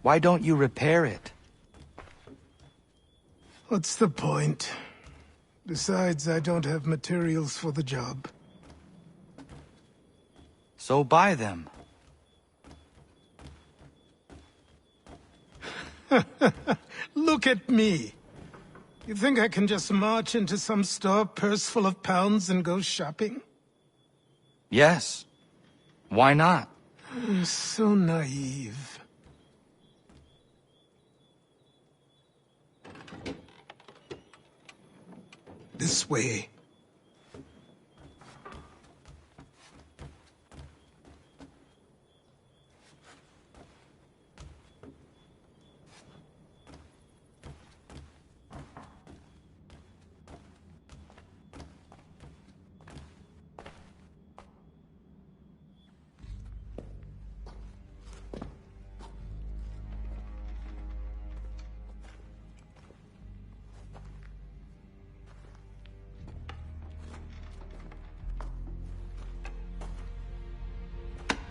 Why don't you repair it? What's the point? Besides, I don't have materials for the job. So buy them. Look at me. You think I can just march into some store, purse full of pounds, and go shopping? Yes. Why not? So naive. This way.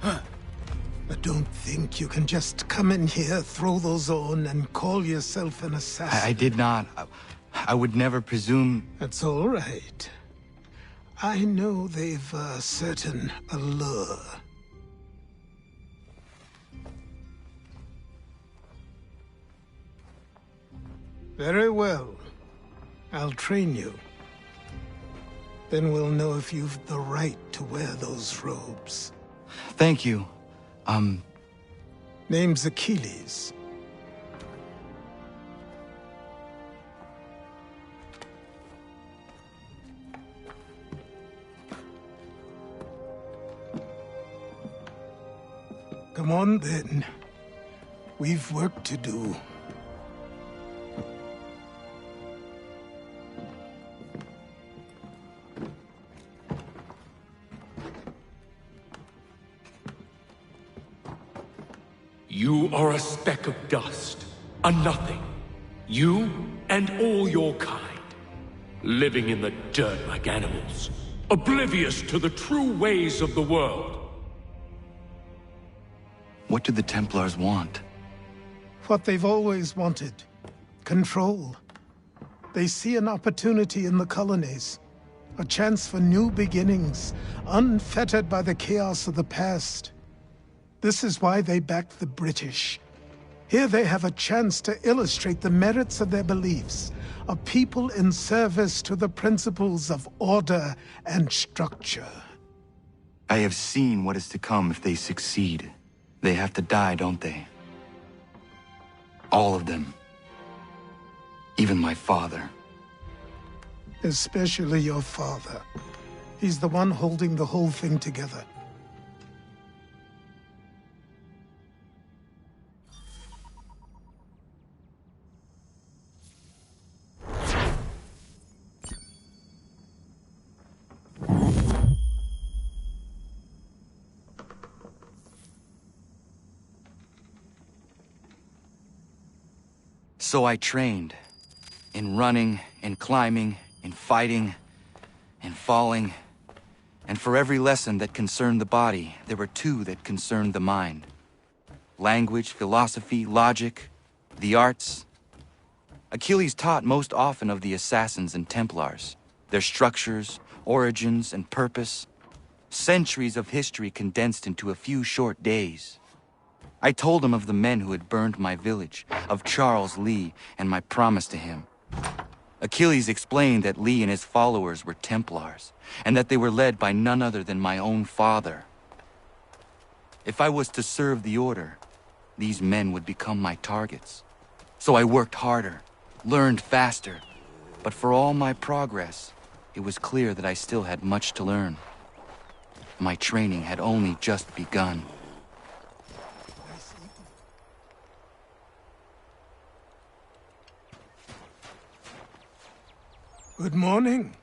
I don't think you can just come in here, throw those on, and call yourself an assassin. I did not. I would never presume... That's all right. I know they've a certain allure. Very well. I'll train you. Then we'll know if you've the right to wear those robes. Thank you. Name's Achilles. Come on, then. We've work to do. You are a speck of dust, a nothing. You and all your kind, living in the dirt like animals, oblivious to the true ways of the world. What do the Templars want? What they've always wanted. Control. They see an opportunity in the colonies. A chance for new beginnings, unfettered by the chaos of the past. This is why they backed the British. Here they have a chance to illustrate the merits of their beliefs, a people in service to the principles of order and structure. I have seen what is to come if they succeed. They have to die, don't they? All of them. Even my father. Especially your father. He's the one holding the whole thing together. So I trained. In running, in climbing, in fighting, in falling. And for every lesson that concerned the body, there were two that concerned the mind. Language, philosophy, logic, the arts. Achilles taught most often of the assassins and Templars, their structures, origins, and purpose. Centuries of history condensed into a few short days. I told him of the men who had burned my village, of Charles Lee and my promise to him. Achilles explained that Lee and his followers were Templars, and that they were led by none other than my own father. If I was to serve the order, these men would become my targets. So I worked harder, learned faster, but for all my progress, it was clear that I still had much to learn. My training had only just begun. Good morning.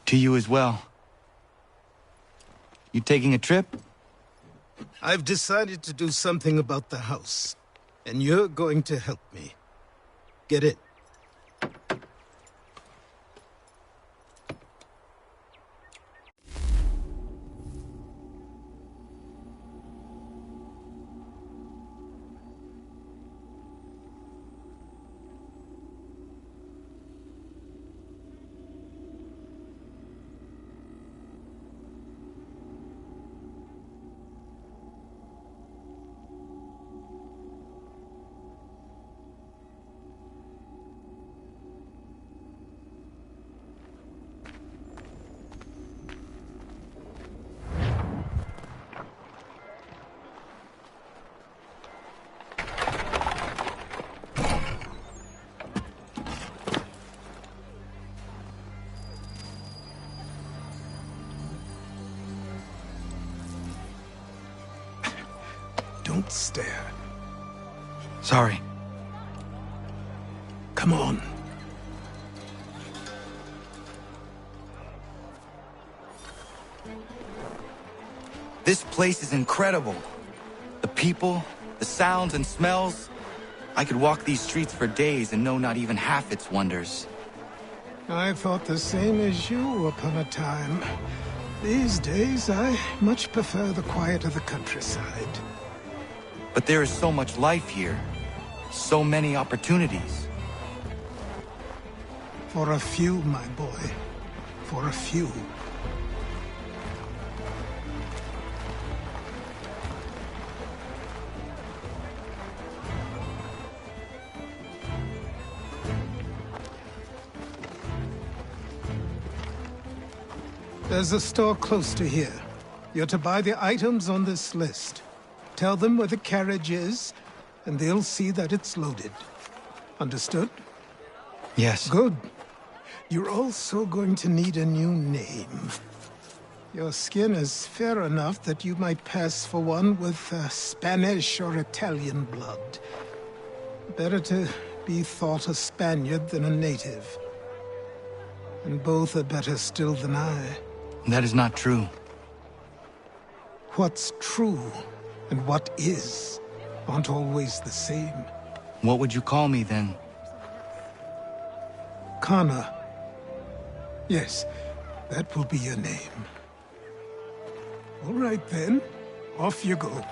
To you as well. You taking a trip? I've decided to do something about the house, and you're going to help me. Get in. Don't stare. Sorry. Come on. This place is incredible. The people, the sounds and smells. I could walk these streets for days and know not even half its wonders. I thought the same as you upon a time. These days, I much prefer the quiet of the countryside. But there is so much life here. So many opportunities. For a few, my boy. For a few. There's a store close to here. You're to buy the items on this list. Tell them where the carriage is, and they'll see that it's loaded. Understood? Yes. Good. You're also going to need a new name. Your skin is fair enough that you might pass for one with Spanish or Italian blood. Better to be thought a Spaniard than a native. And both are better still than I. That is not true. What's true and what is aren't always the same. What would you call me then? Kana. Yes, that will be your name. All right then, off you go.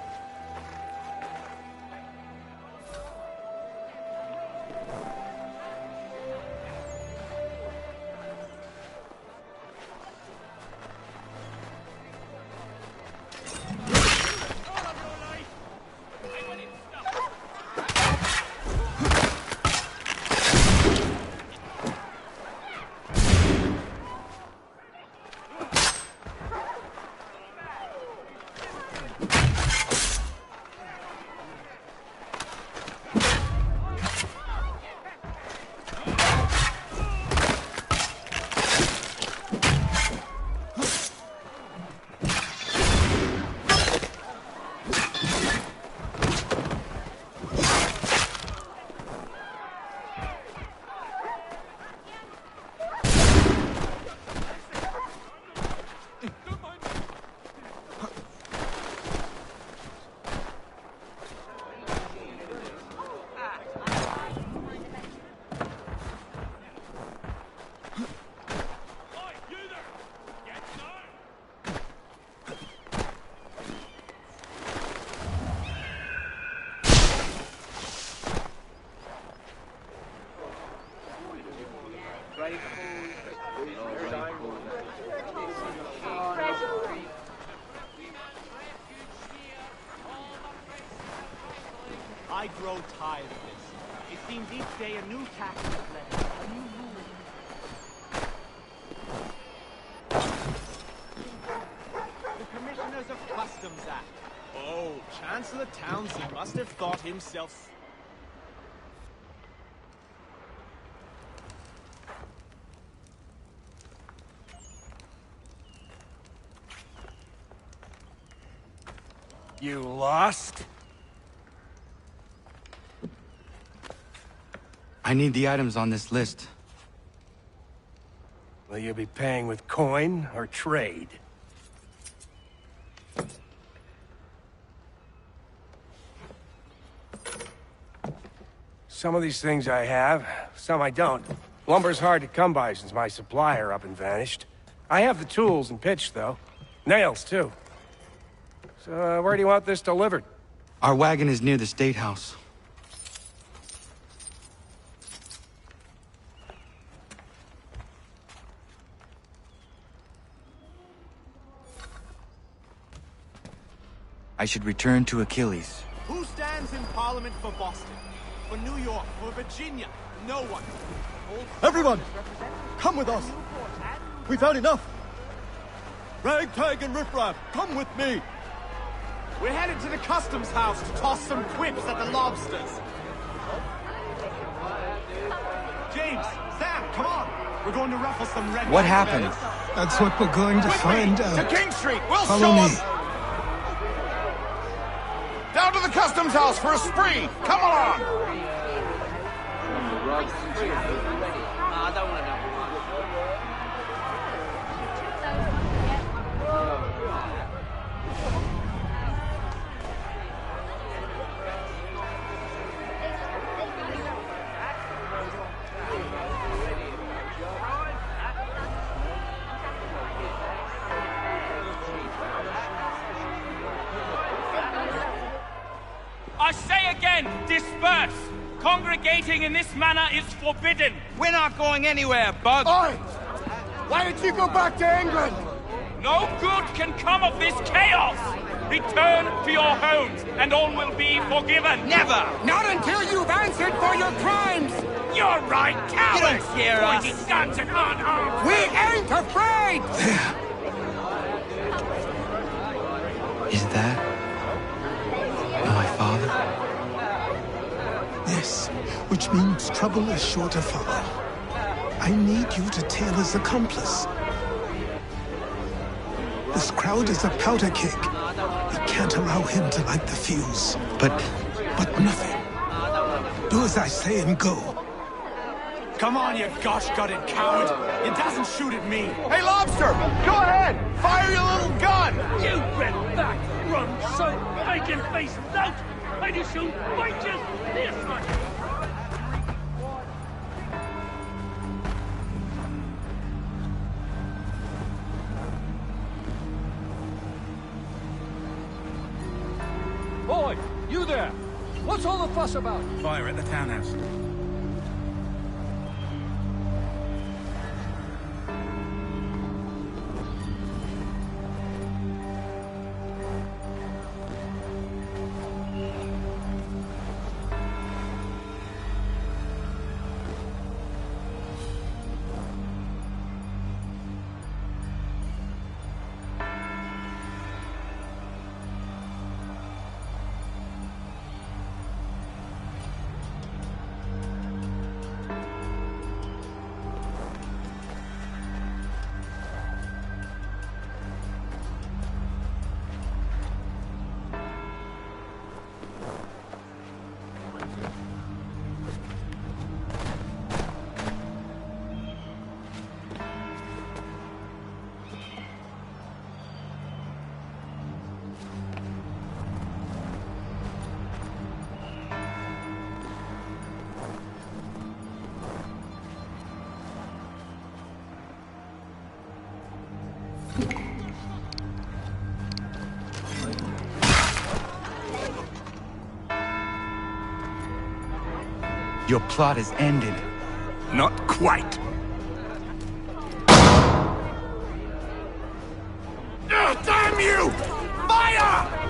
I grow tired of this. It seems each day a new tax is levied, a new rule. The Commissioners of Customs Act. Oh, Chancellor Townsend must have thought himself... You lost? I need the items on this list. Will you be paying with coin or trade? Some of these things I have, some I don't. Lumber's hard to come by since my supplier up and vanished. I have the tools and pitch, though. Nails, too. So, where do you want this delivered? Our wagon is near the State House. I should return to Achilles. Who stands in Parliament for Boston? For New York? For Virginia? No one. Everyone, come with us. We've had enough. Ragtag and riffraff, come with me. We're headed to the customs house to toss some quips at the lobsters. James, Sam, come on. We're going to ruffle some red. What happened? That's what we're going to find out. To King Street. We'll Follow show me. 'em. Down to the customs house for a spree! Come along! I don't want to know. I say again, disperse! Congregating in this manner is forbidden! We're not going anywhere, Bug! Oi! Why don't you go back to England? No good can come of this chaos! Return to your homes, and all will be forgiven! Never! Not until you've answered for your crimes! You're right, cowards! You don't scare us. Pointing guns at unarmed! We ain't afraid! Is that my father? Yes, which means trouble is sure to follow. I need you to tail his accomplice. This crowd is a powder keg. We can't allow him to light the fuse. But But nothing. Do as I say and go. Come on, you gosh-gutted coward! It doesn't shoot at me! Hey, Lobster! Go ahead! Fire your little gun! You red back, rum soaked, bacon-faced lout! I just shoot righteous this much! Boy, you there! What's all the fuss about? Fire at the townhouse. your plot is ended. Not quite. Damn you! Fire!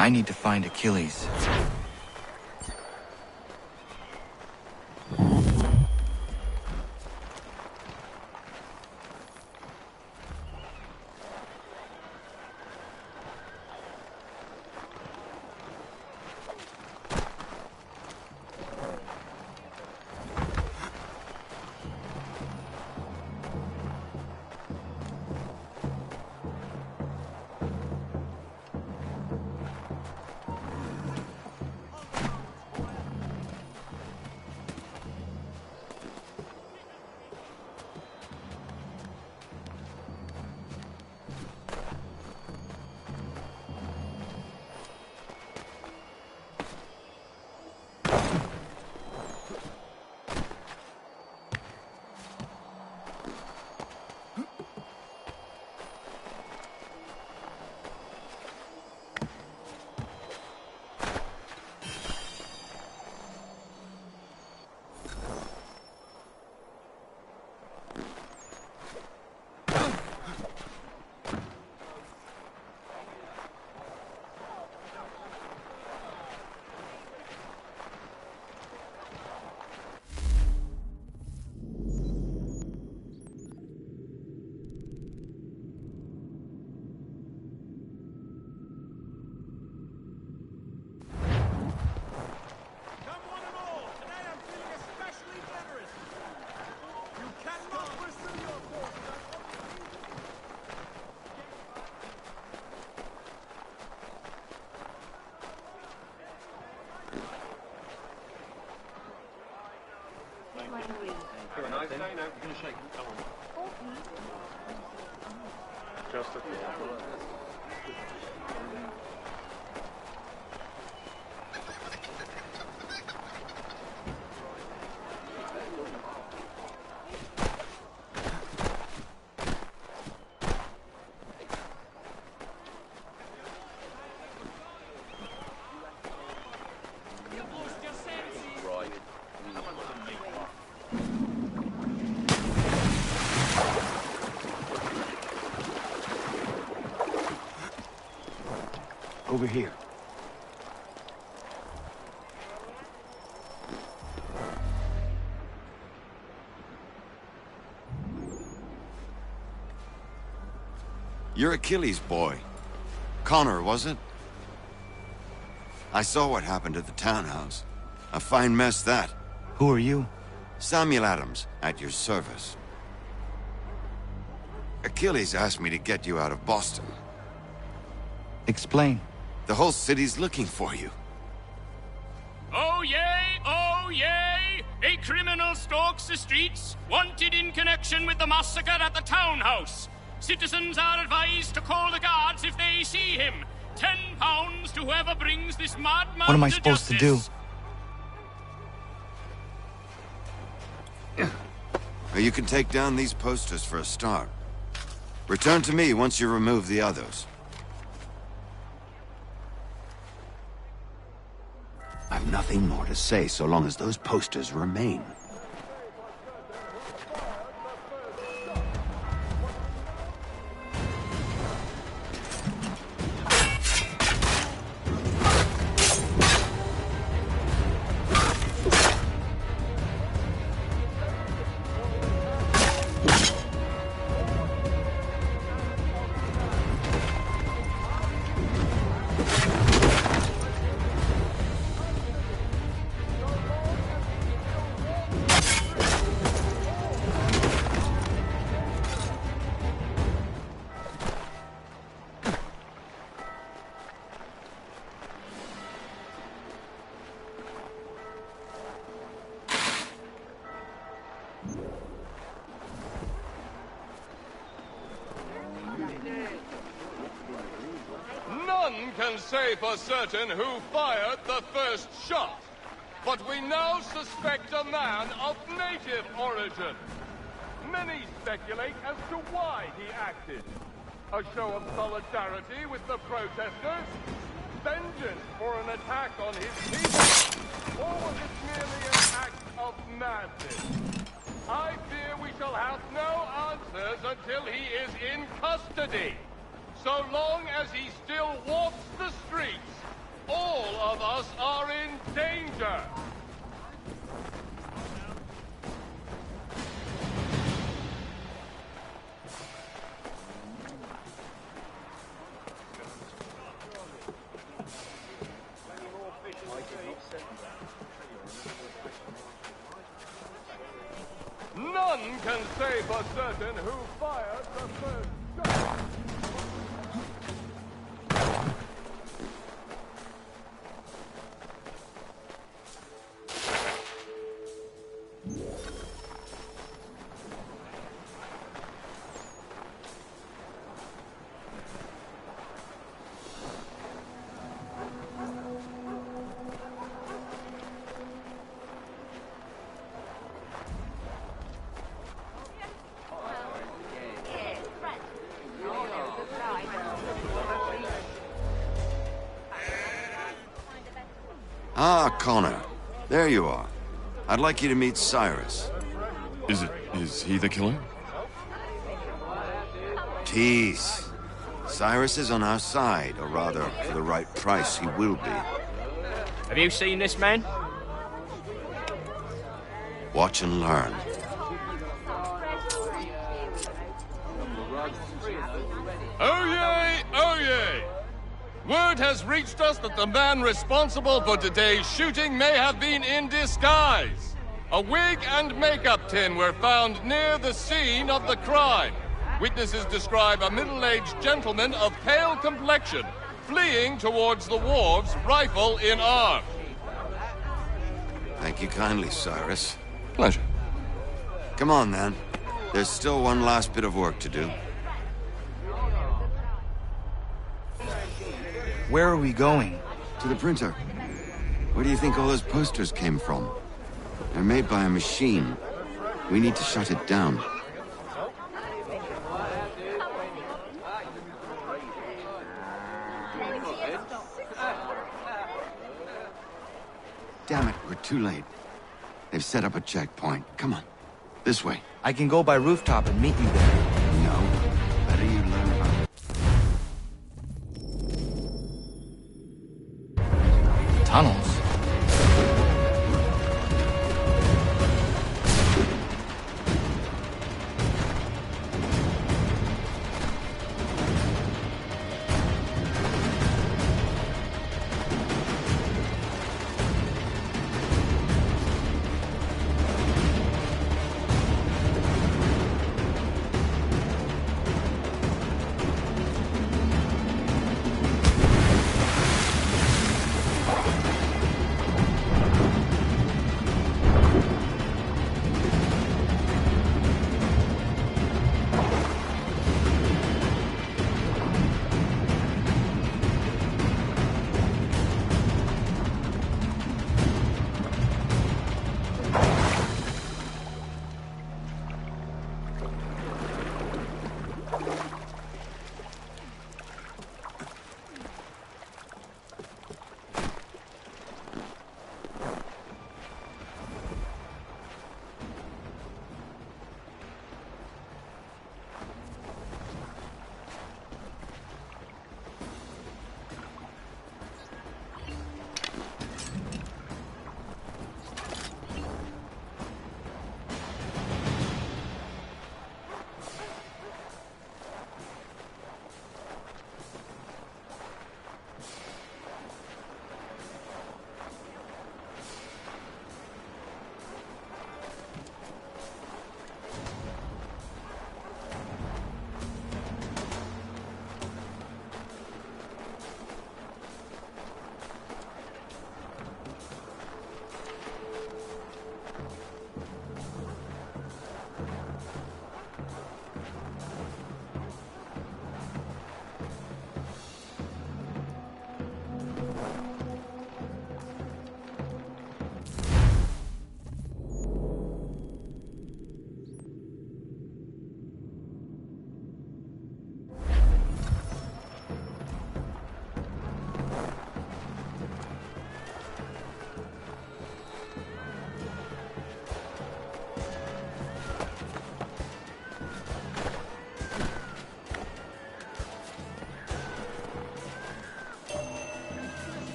I need to find Achilles. Over here. You're Achilles' boy. Connor, was it? I saw what happened at the townhouse. A fine mess, that. Who are you? Samuel Adams, at your service. Achilles asked me to get you out of Boston. Explain. The whole city's looking for you. Oh yay, oh yay! A criminal stalks the streets, wanted in connection with the massacre at the townhouse. Citizens are advised to call the guards if they see him. £10 to whoever brings this madman to justice. What am I supposed to do? Well, you can take down these posters for a start. Return to me once you remove the others. I've nothing more to say so long as those posters remain. None can say for certain who fired the first shot, but we now suspect a man of native origin. Many speculate as to why he acted. A show of solidarity with the protesters? Vengeance for an attack on his people? Or was it merely an act of madness? I fear we shall have no answers until he is in custody. So long as he still walks the streets, all of us are in danger. None can say for certain who fired the first shot. Ah, Connor. There you are. I'd like you to meet Cyrus. Is he the killer? Tease. Cyrus is on our side, or rather, for the right price, he will be. Have you seen this man? Watch and learn. Oh yay! Oh yay! Word has reached us that the man responsible for today's shooting may have been in disguise. A wig and makeup tin were found near the scene of the crime. Witnesses describe a middle-aged gentleman of pale complexion fleeing towards the wharves, rifle in arm. Thank you kindly, Cyrus. Pleasure. Come on, then. There's still one last bit of work to do. Where are we going? To the printer. Where do you think all those posters came from? They're made by a machine. We need to shut it down. Damn it, we're too late. They've set up a checkpoint. Come on. This way. I can go by rooftop and meet you there. No. Better you learn about it. Tunnels?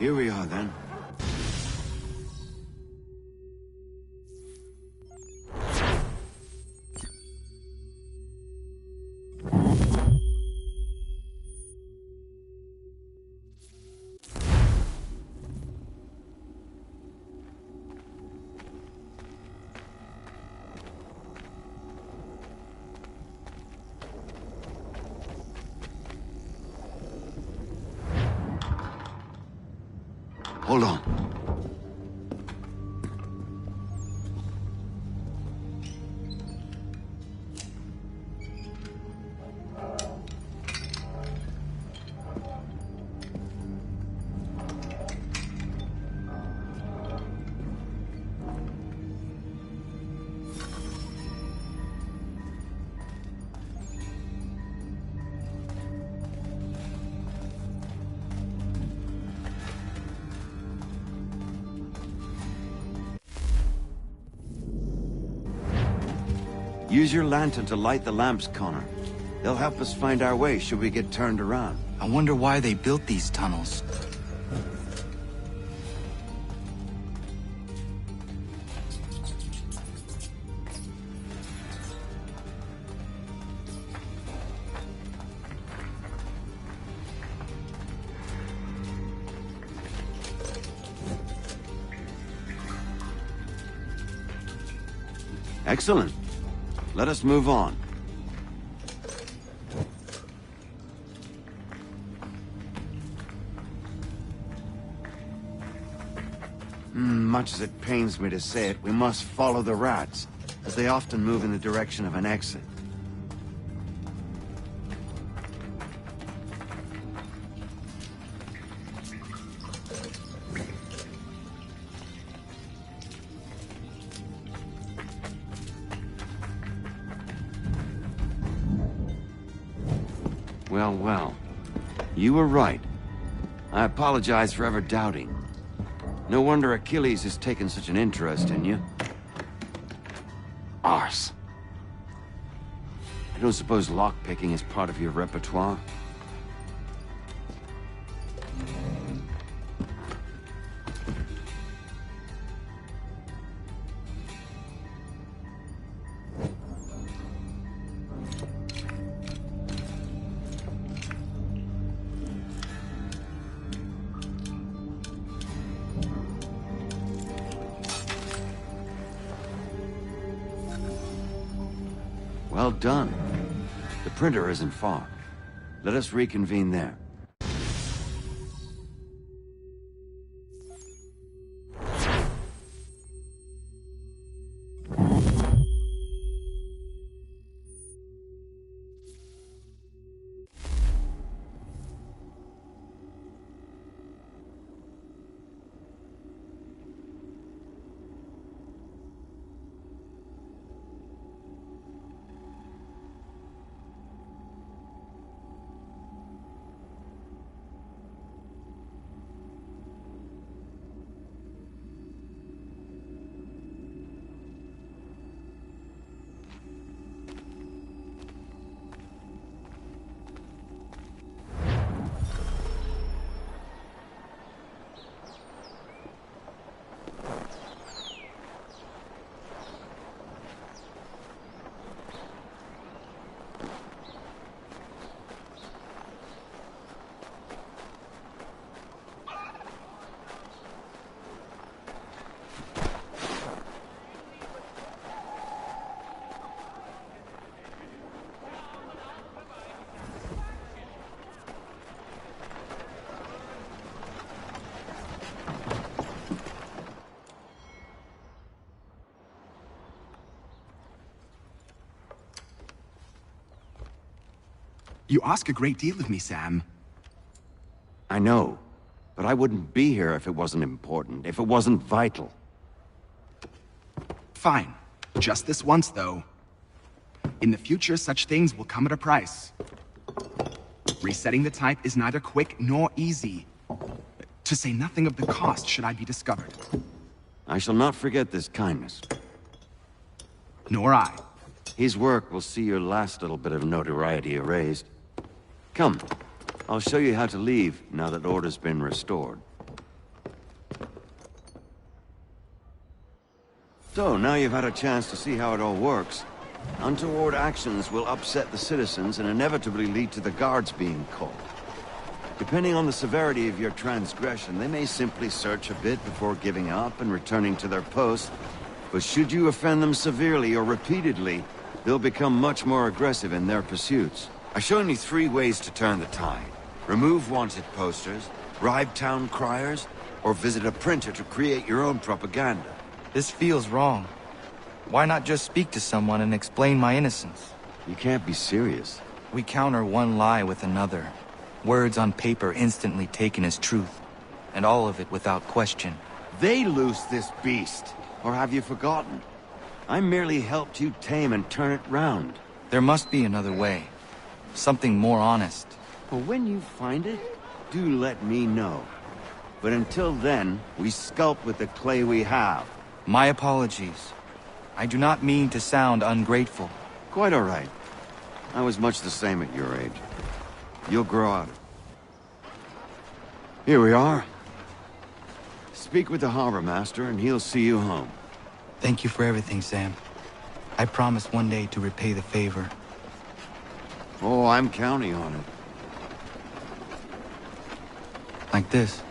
Here we are, then. Hold on. Use your lantern to light the lamps, Connor. They'll help us find our way should we get turned around. I wonder why they built these tunnels. Excellent. Let us move on. Much as it pains me to say it, we must follow the rats, as they often move in the direction of an exit. Well, well. You were right. I apologize for ever doubting. No wonder Achilles has taken such an interest in you. Arse. I don't suppose lockpicking is part of your repertoire? Well done. The printer isn't far. Let us reconvene there. You ask a great deal of me, Sam. I know, but I wouldn't be here if it wasn't important, if it wasn't vital. Fine. Just this once, though. In the future, such things will come at a price. Resetting the type is neither quick nor easy. To say nothing of the cost should I be discovered. I shall not forget this kindness. Nor I. His work will see your last little bit of notoriety erased. Come, I'll show you how to leave now that order's been restored. So, now you've had a chance to see how it all works. Untoward actions will upset the citizens and inevitably lead to the guards being called. Depending on the severity of your transgression, they may simply search a bit before giving up and returning to their posts. But should you offend them severely or repeatedly, they'll become much more aggressive in their pursuits. I've shown you 3 ways to turn the tide. Remove wanted posters, bribe town criers, or visit a printer to create your own propaganda. This feels wrong. Why not just speak to someone and explain my innocence? You can't be serious. We counter one lie with another. Words on paper instantly taken as truth. And all of it without question. They loose this beast. Or have you forgotten? I merely helped you tame and turn it round. There must be another way. Something more honest. Well, when you find it, do let me know. But until then, we sculpt with the clay we have. My apologies. I do not mean to sound ungrateful. Quite all right. I was much the same at your age. You'll grow out of it. Here we are. Speak with the harbor master and he'll see you home. Thank you for everything, Sam. I promise one day to repay the favor. Oh, I'm counting on it. Like this.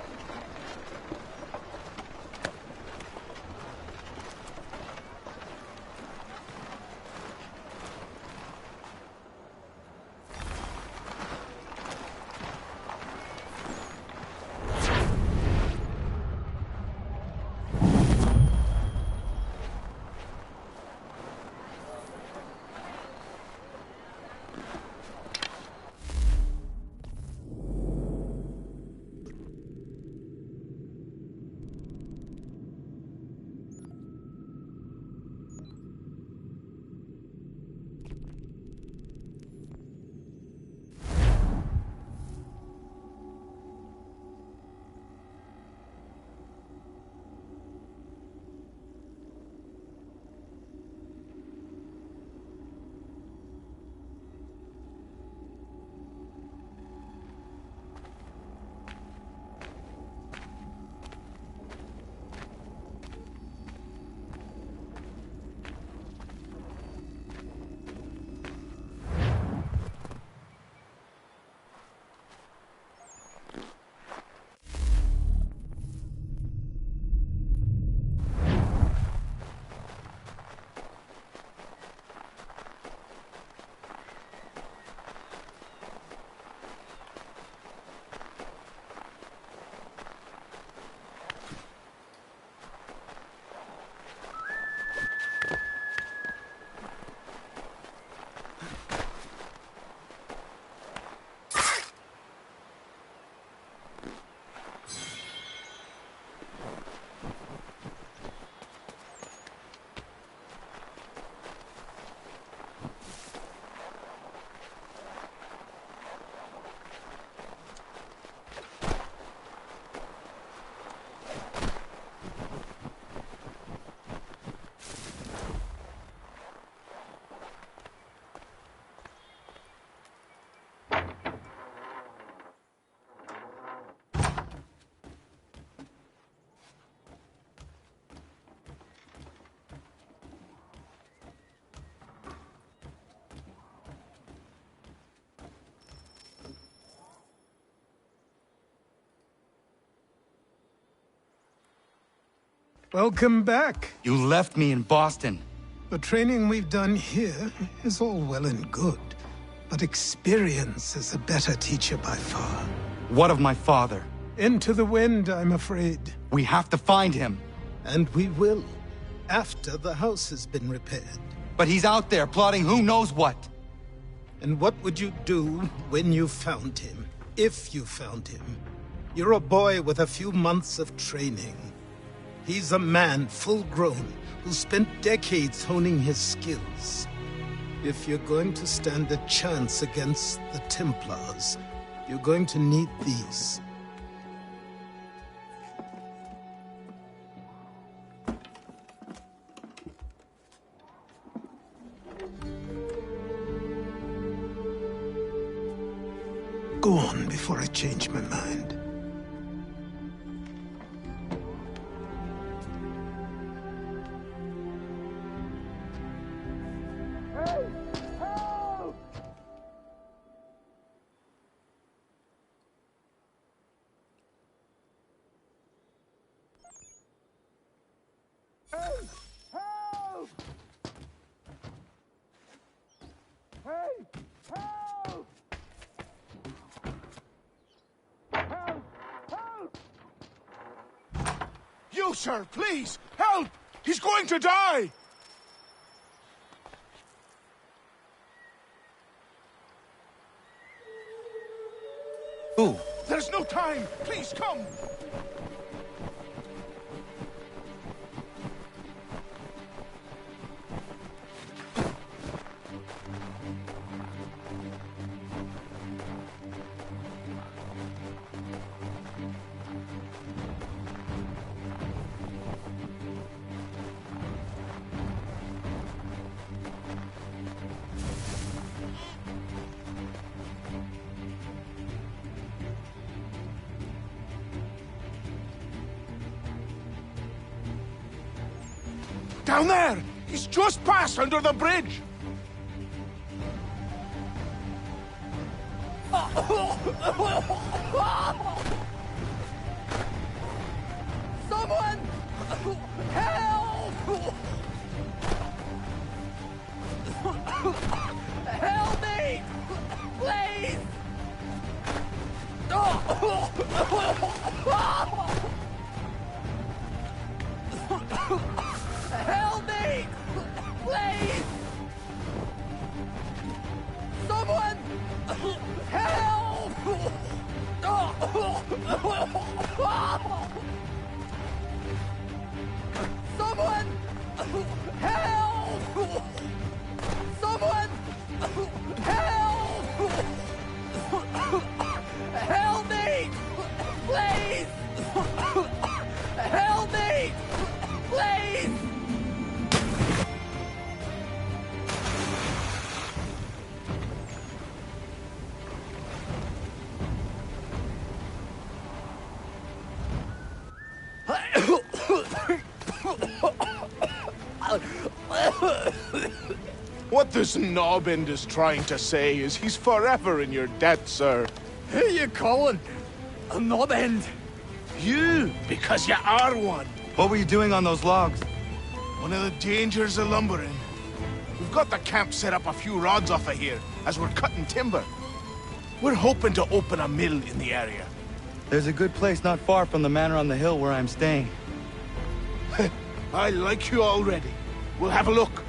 Welcome back. You left me in Boston. The training we've done here is all well and good, but experience is a better teacher by far. What of my father? Into the wind, I'm afraid. We have to find him. And we will, after the house has been repaired. But he's out there plotting who knows what. And what would you do when you found him? If you found him? You're a boy with a few months of training. He's a man, full-grown, who spent decades honing his skills. If you're going to stand a chance against the Templars, you're going to need these. Go on before I change my mind. You, sir, please, help! He's going to die! Who? There's no time! Please, come! Down there! He's just passed under the bridge! Someone! Help! Help me! Please! Help me! Please! Someone! Help! Someone! Help! Someone! Help! Help me! Please! Help me! Please! What this knob-end is trying to say is he's forever in your debt, sir. Who you calling a knob-end? You, because you are one. What were you doing on those logs? One of the dangers of lumbering. We've got the camp set up a few rods off of here, as we're cutting timber. We're hoping to open a mill in the area. There's a good place not far from the manor on the hill where I'm staying. I like you already. We'll have a look.